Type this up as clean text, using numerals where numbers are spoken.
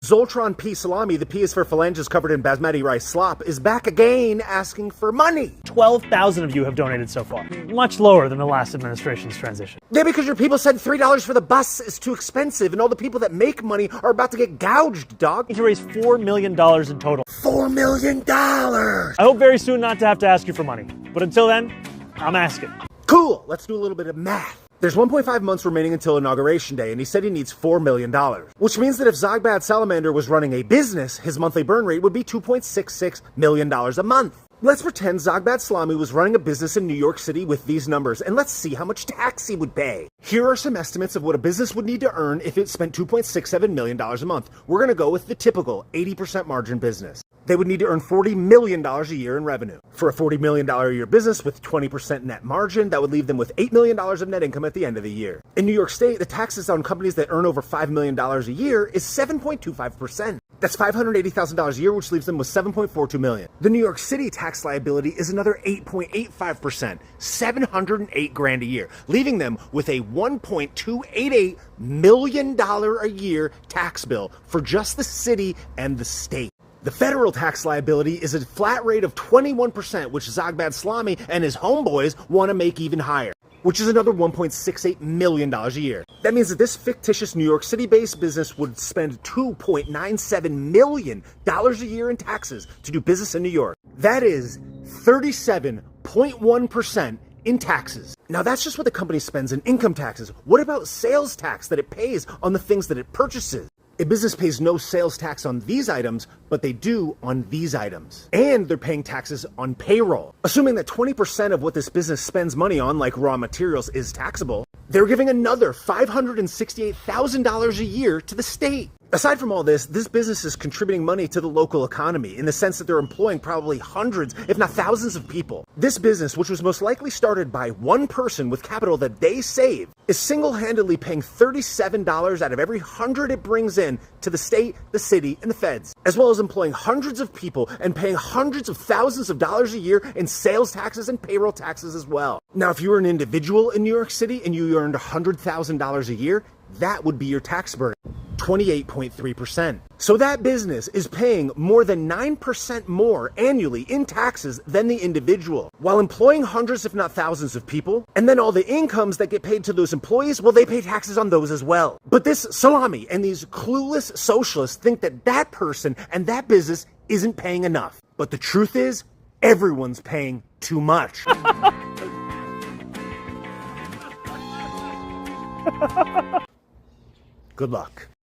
Zoltron Salami, the P is for phalanges covered in basmati rice slop, is back again asking for money. 12,000 of you have donated so far. Much lower than the last administration's transition. Yeah, because your people said $3 for the bus is too expensive, and all the people that make money are about to get gouged, dog. We need to raise $4 million in total. $4 million! I hope very soon not to have to ask you for money. But until then, I'm asking. Cool, let's do a little bit of math. There's 1.5 months remaining until Inauguration Day, and he said he needs $4 million. Which means that if Zogbag Salamander was running a business, his monthly burn rate would be $2.66 million a month. Let's pretend Zogbag Salami was running a business in New York City with these numbers, and let's see how much tax he would pay. Here are some estimates of what a business would need to earn if it spent $2.67 million a month. We're going to go with the typical 80% margin business. They would need to earn $40 million a year in revenue. For a $40 million a year business with 20% net margin, that would leave them with $8 million of net income at the end of the year. In New York State, the taxes on companies that earn over $5 million a year is 7.25%. That's $580,000 a year, which leaves them with $7.42 million. The New York City tax liability is another 8.85%, $708,000 a year, leaving them with a $1.288 million a year tax bill for just the city and the state. The federal tax liability is a flat rate of 21%, which Zogbag Salami and his homeboys want to make even higher, which is another $1.68 million a year. That means that this fictitious New York City-based business would spend $2.97 million a year in taxes to do business in New York. That is 37.1% in taxes. Now that's just what the company spends in income taxes. What about sales tax that it pays on the things that it purchases? A business pays no sales tax on these items, but they do on these items. And they're paying taxes on payroll. Assuming that 20% of what this business spends money on, like raw materials, is taxable, they're giving another $568,000 a year to the state. Aside from all this business is contributing money to the local economy in the sense that they're employing probably hundreds, if not thousands of people. This business, which was most likely started by one person with capital that they saved, is single-handedly paying $37 out of every 100 it brings in to the state, the city, and the feds, as well as employing hundreds of people and paying hundreds of thousands of dollars a year in sales taxes and payroll taxes as well. Now, if you were an individual in New York City and you earned $100,000 a year, that would be your tax burden. 28.3%. So that business is paying more than 9% more annually in taxes than the individual, while employing hundreds if not thousands of people. And then all the incomes that get paid to those employees, well, they pay taxes on those as well. But this Salami and these clueless socialists think that that person and that business isn't paying enough. But the truth is, everyone's paying too much. Good luck.